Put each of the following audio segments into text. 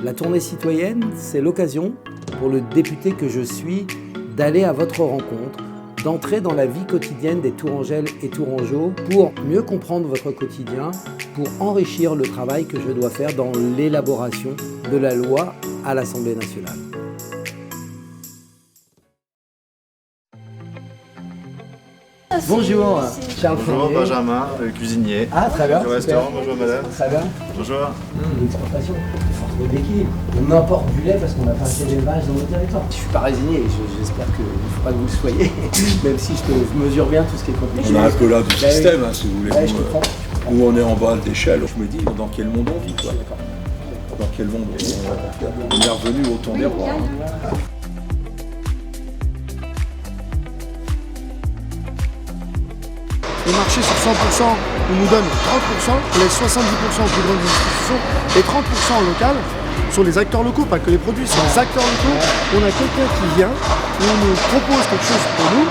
La tournée citoyenne, c'est l'occasion pour le député que je suis d'aller à votre rencontre, d'entrer dans la vie quotidienne des Tourangelles et Tourangeaux pour mieux comprendre votre quotidien, pour enrichir le travail que je dois faire dans l'élaboration de la loi à l'Assemblée nationale. Bonjour, Charles Bonjour Fournier. Benjamin, le cuisinier. Ah, très bien. Du restaurant, bonjour madame. Très bien. Bonjour. L'exportation, force d'équilibre. On importe du lait parce qu'on n'a pas assez d'élevage dans notre territoire. Je suis pas résigné, j'espère qu'il ne faut pas que vous le soyez, même si je mesure bien tout ce qui est compliqué. On a un peu là du système, hein, si vous voulez. Ouais, je comprends. Où on est en bas d'échelle, je me dis dans quel monde on vit, quoi. Dans quel monde on est revenu au temps des rois. Hein. Le marché sur 100%, on nous donne 30%, on laisse 70% aux plus grandes institutions et 30% en local sur les acteurs locaux, pas que les produits, sur les acteurs locaux. On a quelqu'un qui vient, on nous propose quelque chose pour nous,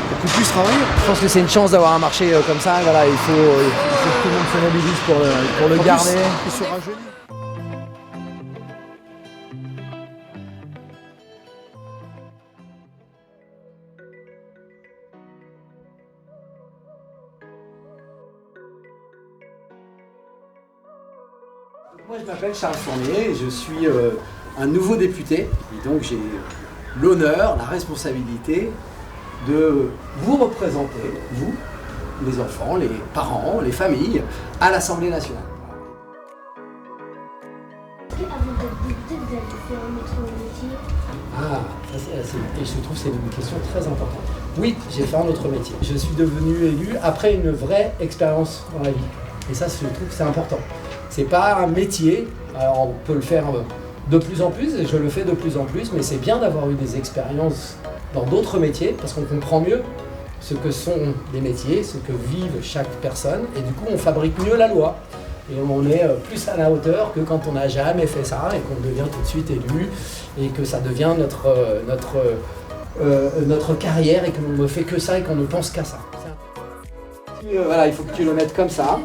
pour qu'on puisse travailler. Je pense que c'est une chance d'avoir un marché comme ça. Voilà, il faut que tout le monde se mobilise pour le garder. Il se rajeunit. Moi, je m'appelle Charles Fournier, je suis un nouveau député. Et donc, j'ai l'honneur, la responsabilité de vous représenter, vous, les enfants, les parents, les familles, à l'Assemblée nationale. Avant d'être député, vous avez fait un autre métier? Ah, et je trouve que c'est une question très importante. Oui, j'ai fait un autre métier. Je suis devenu élu après une vraie expérience dans la vie. Et ça, je trouve que c'est important. C'est pas un métier, alors on peut le faire de plus en plus, et je le fais de plus en plus, mais c'est bien d'avoir eu des expériences dans d'autres métiers, parce qu'on comprend mieux ce que sont les métiers, ce que vivent chaque personne, et du coup on fabrique mieux la loi. Et on est plus à la hauteur que quand on n'a jamais fait ça, et qu'on devient tout de suite élu, et que ça devient notre carrière, et qu'on ne fait que ça, et qu'on ne pense qu'à ça. Voilà, il faut que tu le mettes comme ça,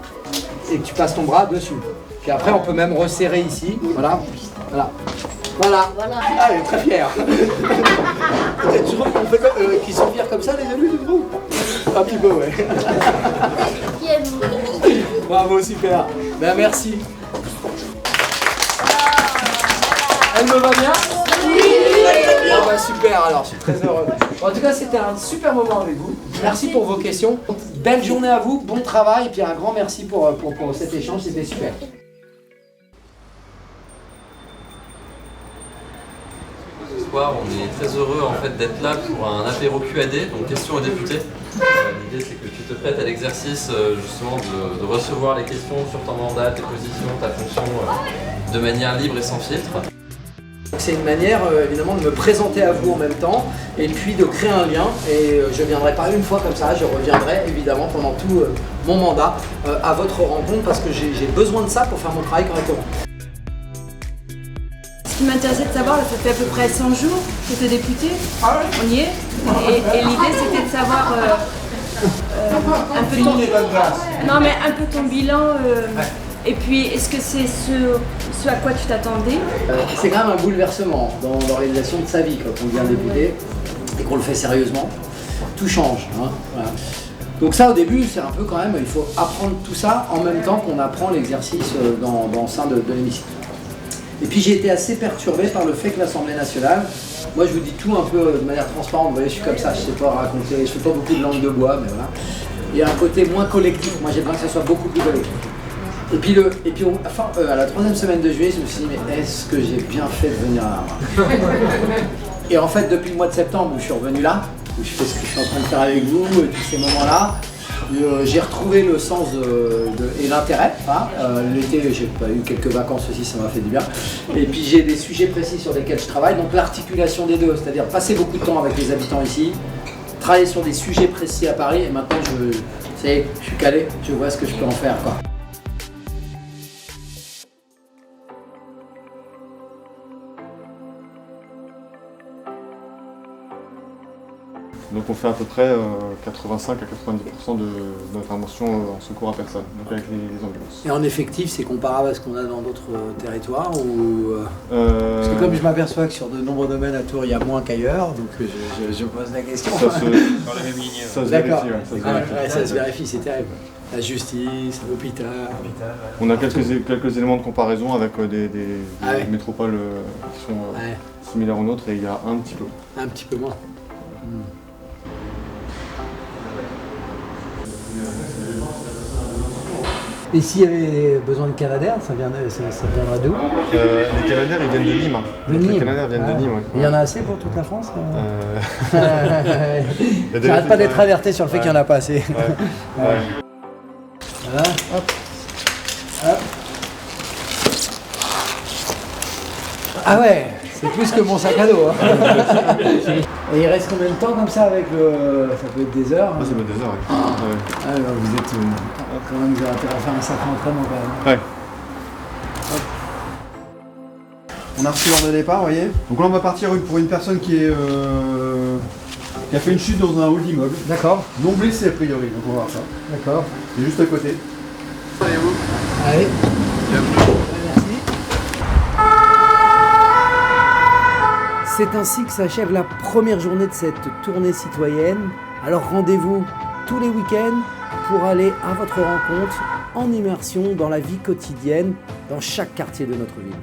et que tu passes ton bras dessus. Puis après, on peut même resserrer ici. Voilà. Voilà. Voilà. Ah, elle est très fière. Tu trouves qu'on fait qu'ils sont fiers comme ça, les élus, tu trouves? Un petit peu, ouais. Bravo, super. Ben, merci. Elle me va bien? Ah bah super, alors je suis très heureux. Bon, en tout cas, c'était un super moment avec vous. Merci pour vos questions. Belle journée à vous, bon travail, et puis un grand merci pour cet échange, c'était super. Ce soir, on est très heureux en fait d'être là pour un apéro QAD, donc questions aux députés. L'idée c'est que tu te prêtes à l'exercice justement de recevoir les questions sur ton mandat, tes positions, ta fonction de manière libre et sans filtre. C'est une manière évidemment de me présenter à vous en même temps et puis de créer un lien, et je ne viendrai pas une fois comme ça, je reviendrai évidemment pendant tout mon mandat à votre rencontre, parce que j'ai besoin de ça pour faire mon travail correctement. Ce qui m'intéressait de savoir, ça fait à peu près 100 jours que tu es député, on y est, et l'idée c'était de savoir un peu ton bilan, et puis est-ce que c'est ce à quoi tu t'attendais? C'est quand même un bouleversement dans l'organisation de sa vie quand on devient député et qu'on le fait sérieusement. Tout change. Hein, voilà. Donc ça, au début, c'est un peu quand même, il faut apprendre tout ça en même temps qu'on apprend l'exercice dans le sein de l'hémicycle. Et puis j'ai été assez perturbé par le fait que l'Assemblée nationale, moi je vous dis tout un peu de manière transparente, vous voyez, je suis comme ça, je sais pas raconter, je fais pas beaucoup de langue de bois, mais voilà. Il y a un côté moins collectif, moi j'ai besoin que ça soit beaucoup plus collectif. Et puis à la 3e semaine de juillet, je me suis dit, mais est-ce que j'ai bien fait de venir là? Et en fait, depuis le mois de septembre où je suis revenu là, où je fais ce que je suis en train de faire avec vous, et tous ces moments-là, j'ai retrouvé le sens et l'intérêt. Hein. L'été, j'ai pas eu quelques vacances aussi, ça m'a fait du bien. Et puis j'ai des sujets précis sur lesquels je travaille, donc l'articulation des deux, c'est-à-dire passer beaucoup de temps avec les habitants ici, travailler sur des sujets précis à Paris, et maintenant ça y est, je suis calé, je vois ce que je peux en faire, quoi. Donc on fait à peu près 85 à 90% d'intervention en secours à personne, donc avec les ambulances. Et en effectif, c'est comparable à ce qu'on a dans d'autres territoires ou Parce que comme je m'aperçois que sur de nombreux domaines à Tours, il y a moins qu'ailleurs, donc je pose la question. Ça se D'accord. vérifie, ouais, Ça se vérifie, c'est terrible. La justice, l'hôpital. On a quelques éléments de comparaison avec des métropoles qui sont similaires aux nôtres et il y a un petit peu. Un petit peu moins. Et s'il y avait besoin de Canadair, ça viendra d'où? Les Canadair, ils viennent de Nîmes. Les Canadair viennent de Nîmes, ouais. Il y en a assez pour toute la France? J'arrête pas d'être alerté sur le fait qu'il n'y en a pas assez. Voilà. Hop. Hop. Ah ouais, c'est plus que mon sac à dos. Hein. Et il reste combien de temps comme ça avec le... Ça peut être des heures. Ah, ça peut être des heures, ouais. Ah, alors vous êtes quand même, vous avez intérêt à faire un sacré entraînement quand même. Ouais. On a reçu l'ordre de départ, vous voyez. Donc là on va partir pour une personne qui a fait une chute dans un hall d'immeuble. D'accord. Non blessé a priori, donc on va voir ça. D'accord. C'est juste à côté. Allez. Merci. C'est ainsi que s'achève la première journée de cette tournée citoyenne. Alors rendez-vous tous les week-ends pour aller à votre rencontre en immersion dans la vie quotidienne dans chaque quartier de notre ville.